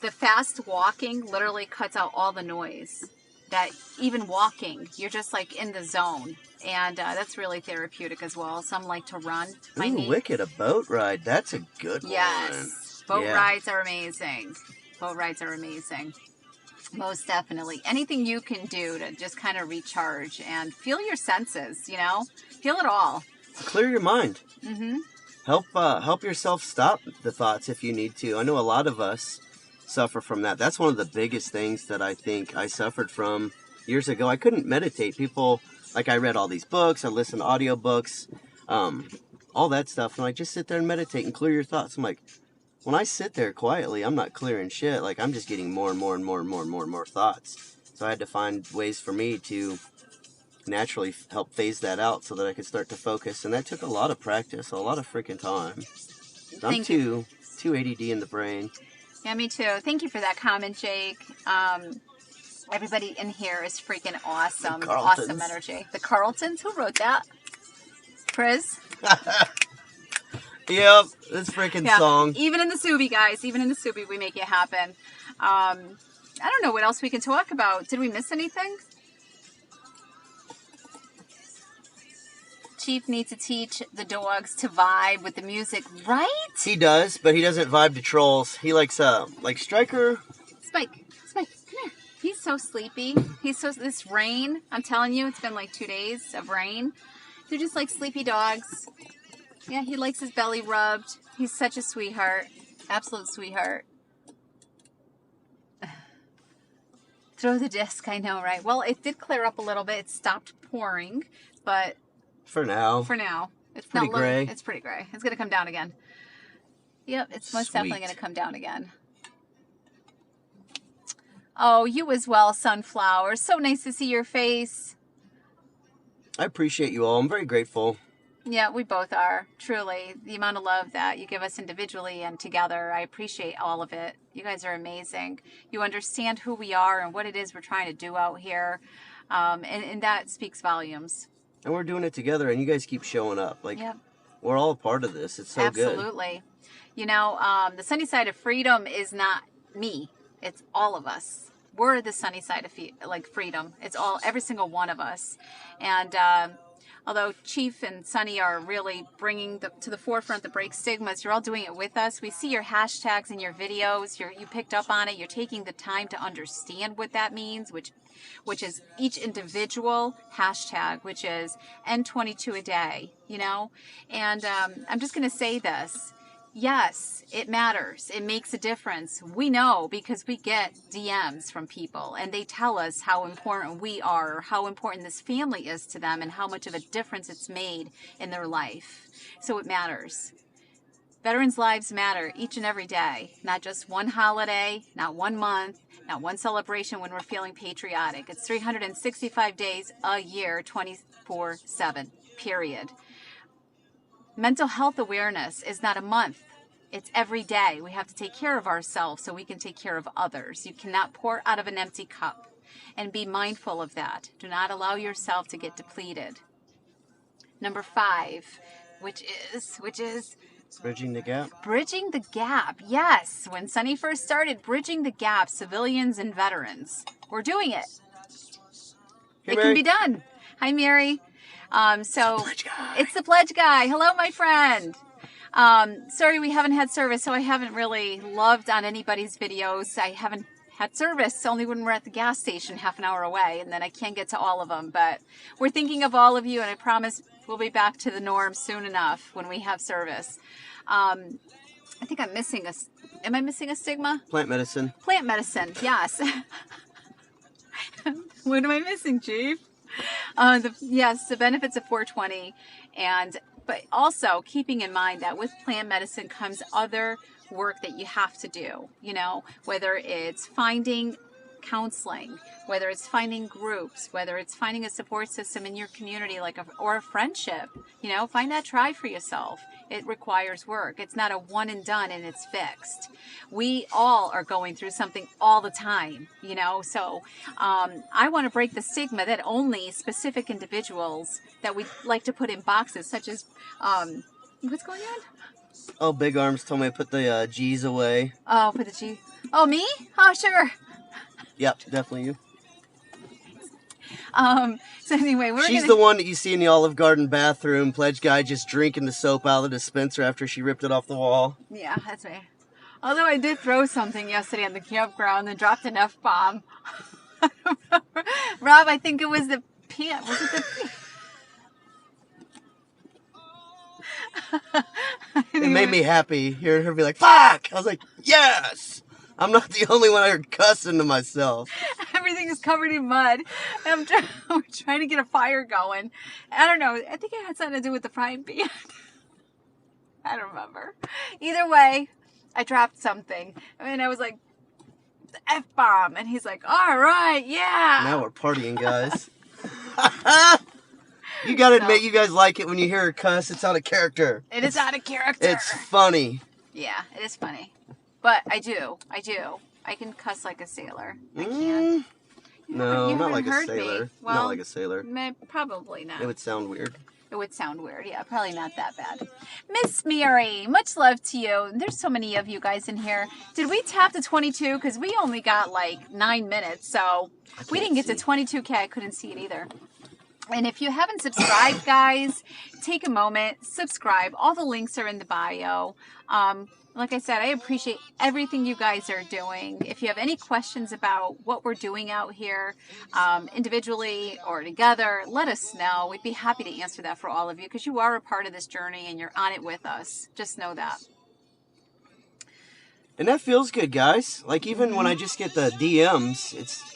S1: the fast walking literally cuts out all the noise. That even walking, you're just like in the zone. And that's really therapeutic as well. Some like to run.
S2: Ooh, wicked, a boat ride. That's a good one.
S1: Yes. Boat rides are amazing. Boat rides are amazing. Most definitely. Anything you can do to just kind of recharge and feel your senses, you know? Feel it all.
S2: Clear your mind.
S1: Mm-hmm.
S2: Help yourself stop the thoughts if you need to. I know a lot of us suffer from that. That's one of the biggest things that I think I suffered from years ago. I couldn't meditate. People, like, I read all these books, I listened to audiobooks, all that stuff, and I just sit there and meditate and clear your thoughts. I'm like, when I sit there quietly, I'm not clearing shit. Like, I'm just getting more and more and more and more and more and more thoughts. So I had to find ways for me to naturally help phase that out so that I could start to focus, and that took a lot of practice, a lot of freaking time. I'm too ADD in the brain.
S1: Yeah, me too. Thank you for that comment, Jake. Everybody in here is freaking awesome. Awesome energy. The Carltons? Who wrote that? Frizz?
S2: Yep, this freaking song.
S1: Even in the Subi, guys. Even in the Subi, we make it happen. I don't know what else we can talk about. Did we miss anything? Chief needs to teach the dogs to vibe with the music, right?
S2: He does, but he doesn't vibe to trolls. He likes, like Striker.
S1: Spike, come here. He's so sleepy. This rain, I'm telling you, it's been like 2 days of rain. They're just like sleepy dogs. Yeah, he likes his belly rubbed. He's such a sweetheart. Absolute sweetheart. Throw the disc, I know, right? Well, it did clear up a little bit. It stopped pouring, but... For now. It's
S2: pretty gray.
S1: It's pretty gray. It's going to come down again. Yep, it's most definitely going to come down again. Oh, you as well, Sunflower. So nice to see your face.
S2: I appreciate you all. I'm very grateful.
S1: Yeah, we both are. Truly. The amount of love that you give us individually and together, I appreciate all of it. You guys are amazing. You understand who we are and what it is we're trying to do out here. And that speaks volumes.
S2: And we're doing it together, and you guys keep showing up. Like, we're all a part of this. It's so good.
S1: Absolutely. You know, the sunny side of freedom is not me. It's all of us. We're the sunny side of freedom. It's every single one of us. And although Chief and Sunny are really bringing to the forefront the break stigmas, you're all doing it with us. We see your hashtags in your videos. You picked up on it. You're taking the time to understand what that means, which is each individual hashtag, which is N22 a day, you know? And I'm just going to say this. Yes, it matters. It makes a difference. We know because we get DMs from people and they tell us how important we are, or how important this family is to them, and how much of a difference it's made in their life. So it matters. Veterans' lives matter each and every day, not just one holiday, not one month, not one celebration when we're feeling patriotic. It's 365 days a year, 24/7, period. Mental health awareness is not a month. It's every day. We have to take care of ourselves so we can take care of others. You cannot pour out of an empty cup, and be mindful of that. Do not allow yourself to get depleted. Number 5, which is
S2: Bridging the gap.
S1: bridging the gap. Yes, when Sunny first started, bridging the gap, civilians and veterans. We're doing it.
S2: Hey,
S1: It
S2: Mary.
S1: can be done. Hi, Mary. So
S2: Pledge guy.
S1: it's the pledge guy. Hello, my friend. Sorry we haven't had service, so I haven't really loved on anybody's videos. I haven't had service, only when we're at the gas station half an hour away, and then I can't get to all of them. But we're thinking of all of you, and I promise we'll be back to the norm soon enough when we have service. I think I'm missing am I missing a stigma?
S2: Plant medicine.
S1: Plant medicine, yes. What am I missing, Chief? Yes, the benefits of 420, but also keeping in mind that with plant medicine comes other work that you have to do, whether it's finding counseling, whether it's finding groups, whether it's finding a support system in your community, or a friendship, find that tribe for yourself. It requires work. It's not a one and done and it's fixed. We all are going through something all the time, so I want to break the stigma that only specific individuals that we like to put in boxes, such as, what's going on?
S2: Oh, Big Arms told me to put the G's away.
S1: Oh, put the G. Oh, me? Oh, sure.
S2: Yep, definitely you.
S1: So anyway,
S2: She's the one that you see in the Olive Garden bathroom. Pledge guy just drinking the soap out of the dispenser after she ripped it off the wall.
S1: Yeah, that's me. Although I did throw something yesterday on the campground and dropped an F-bomb. Rob, I think it was the pant. Was it the...
S2: It made me happy hearing her be like, fuck! I was like, yes! I'm not the only one I heard cussing to myself.
S1: Everything is covered in mud. We're trying to get a fire going. I don't know. I think it had something to do with the frying pan. I don't remember. Either way, I dropped something. I was like, the F-bomb. And he's like, all right, yeah.
S2: Now we're partying, guys. You gotta admit, you guys like it when you hear her cuss. It's out of character.
S1: It's out of character.
S2: It's funny.
S1: Yeah, it is funny. But I do. I can cuss like a sailor. I can.
S2: No, not like a sailor.
S1: Well,
S2: not like a sailor.
S1: Probably not.
S2: It would sound weird.
S1: It would sound weird. Yeah, probably not that bad. Miss Mary, much love to you. There's so many of you guys in here. Did we tap to 22? Because we only got like 9 minutes. So we didn't get to 22K. I couldn't see it either. And if you haven't subscribed, guys, take a moment, subscribe. All the links are in the bio. Like I said, I appreciate everything you guys are doing. If you have any questions about what we're doing out here, individually or together, let us know. We'd be happy to answer that for all of you because you are a part of this journey and you're on it with us. Just know that.
S2: And that feels good, guys. Like, even when I just get the DMs,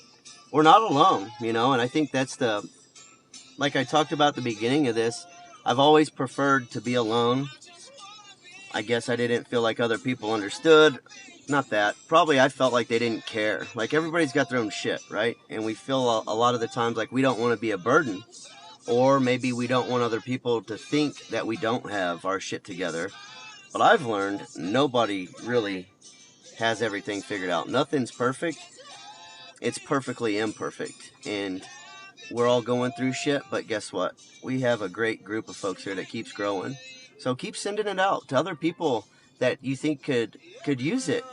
S2: we're not alone, and I think that's like I talked about at the beginning of this, I've always preferred to be alone. I guess I didn't feel like other people understood. Not that. Probably I felt like they didn't care. Like, everybody's got their own shit, right? And we feel a lot of the times like we don't want to be a burden. Or maybe we don't want other people to think that we don't have our shit together. But I've learned nobody really has everything figured out. Nothing's perfect. It's perfectly imperfect. And we're all going through shit, but guess what? We have a great group of folks here that keeps growing. So keep sending it out to other people that you think could use it.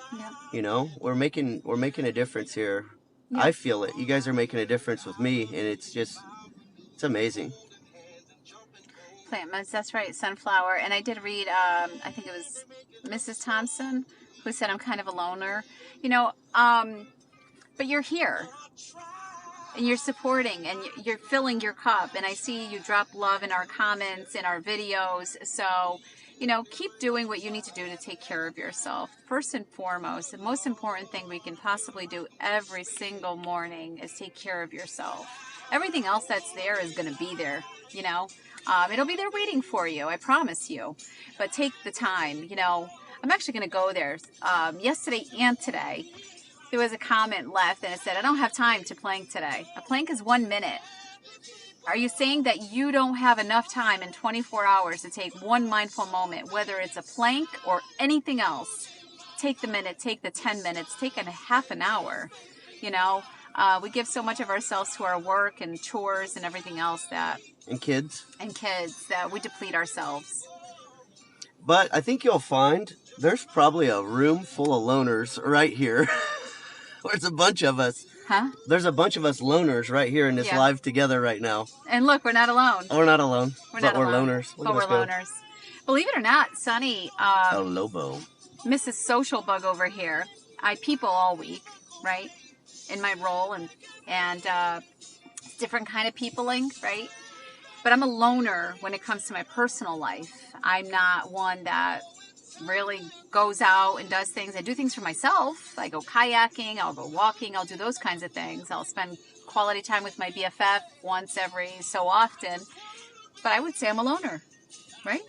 S2: Yeah. We're making a difference here. Yeah. I feel it. You guys are making a difference with me, and it's amazing.
S1: Plant meds, that's right, sunflower. And I did read, I think it was Mrs. Thompson, who said I'm kind of a loner. But you're here. And you're supporting and you're filling your cup. And I see you drop love in our comments, in our videos. So, keep doing what you need to do to take care of yourself. First and foremost, the most important thing we can possibly do every single morning is take care of yourself. Everything else that's there is going to be there, It'll be there waiting for you, I promise you. But take the time, I'm actually going to go there. Yesterday and today, there was a comment left and it said, I don't have time to plank today. A plank is 1 minute. Are you saying that you don't have enough time in 24 hours to take one mindful moment, whether it's a plank or anything else? Take the minute, take the 10 minutes, take a half an hour. We give so much of ourselves to our work and chores and everything else
S2: and kids
S1: that we deplete ourselves.
S2: But I think you'll find there's probably a room full of loners right here. There's a bunch of us.
S1: Huh?
S2: There's a bunch of us loners right here in this live together right now.
S1: And look, we're not alone.
S2: We're not alone.
S1: We're
S2: loners.
S1: But we're loners. Believe it or not, Sonny.
S2: A Lobo.
S1: Mrs. Social Bug over here. I people all week, right? In my role and different kind of peopling, right? But I'm a loner when it comes to my personal life. I'm not one that really goes out and does things. I do things for myself. I go kayaking, I'll go walking, I'll do those kinds of things. I'll spend quality time with my BFF once every so often. But I would say I'm a loner, right?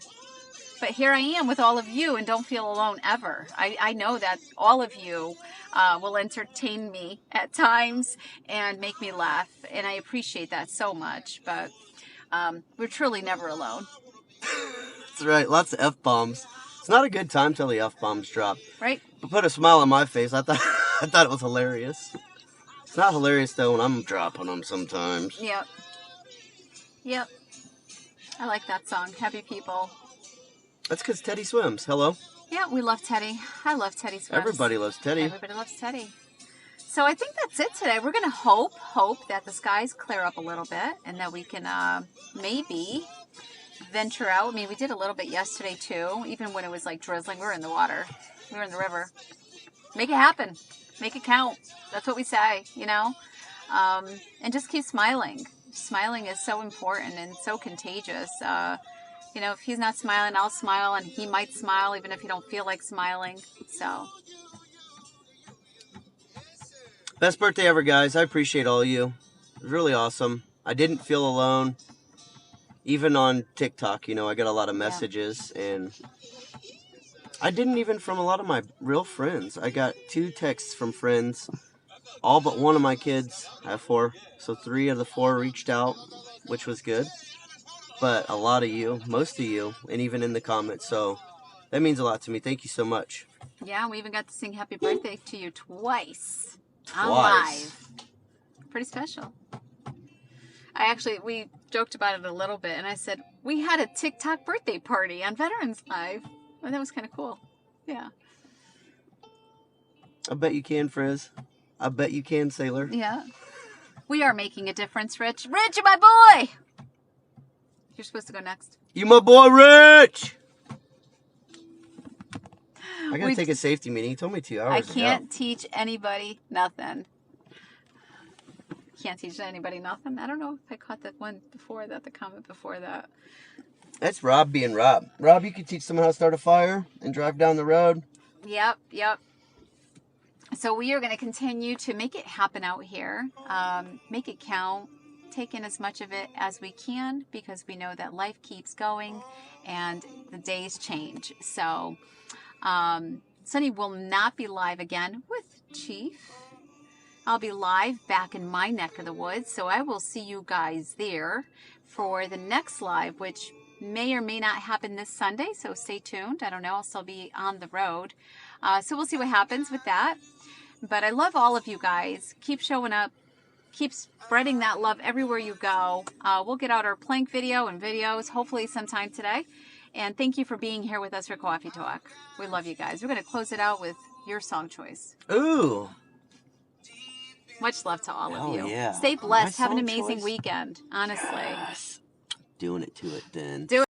S1: But here I am with all of you and don't feel alone ever. I know that all of you will entertain me at times and make me laugh. And I appreciate that so much. But we're truly never alone.
S2: That's right. Lots of F-bombs. It's not a good time till the F-bombs drop.
S1: Right.
S2: But put a smile on my face. I thought it was hilarious. It's not hilarious, though, when I'm dropping them sometimes.
S1: Yep. I like that song, Happy People.
S2: That's because Teddy swims. Hello?
S1: Yeah, we love Teddy. I love Teddy swims.
S2: Everybody loves Teddy.
S1: Everybody loves Teddy. So I think that's it today. We're going to hope that the skies clear up a little bit and that we can maybe venture out. I mean, we did a little bit yesterday too. Even when it was like drizzling, we were in the water. We were in the river. Make it happen. Make it count. That's what we say, and just keep smiling. Smiling is so important and so contagious. If he's not smiling, I'll smile, and he might smile even if you don't feel like smiling. So.
S2: Best birthday ever, guys. I appreciate all of you. It was really awesome. I didn't feel alone. Even on Tik Tok, I got a lot of messages, and I didn't even from a lot of my real friends. I got 2 texts from friends. All but one of my kids. I have 4. So 3 of the 4 reached out, which was good. But a lot of you, most of you, and even in the comments. So that means a lot to me. Thank you so much.
S1: Yeah, we even got to sing happy birthday to you twice. On live. Pretty special. We joked about it a little bit, and I said, we had a TikTok birthday party on Veterans Live. Well, that was kind of cool. Yeah.
S2: I bet you can, Frizz. I bet you can, Sailor.
S1: Yeah. We are making a difference, Rich. Rich, you're my boy! You're supposed to go next.
S2: You my boy, Rich! I gotta take a safety meeting. He told me 2 hours
S1: I can't teach anybody nothing. Can't teach anybody nothing. I don't know if I caught that one before that, the comment before that.
S2: That's Rob being Rob. Rob, you could teach someone how to start a fire and drive down the road.
S1: Yep. So we are going to continue to make it happen out here. Make it count. Take in as much of it as we can because we know that life keeps going and the days change. So Sunny will not be live again with Chief. I'll be live back in my neck of the woods, so I will see you guys there for the next live, which may or may not happen this Sunday, so stay tuned. I don't know. I'll still be on the road. So we'll see what happens with that. But I love all of you guys. Keep showing up. Keep spreading that love everywhere you go. We'll get out our plank video and videos hopefully sometime today. And thank you for being here with us for Cawfee Talk. We love you guys. We're going to close it out with your song choice.
S2: Ooh.
S1: Much love to all of you.
S2: Yeah.
S1: Stay blessed. Have an amazing weekend. Honestly.
S2: Yes. Doing it to it then.
S1: Do it.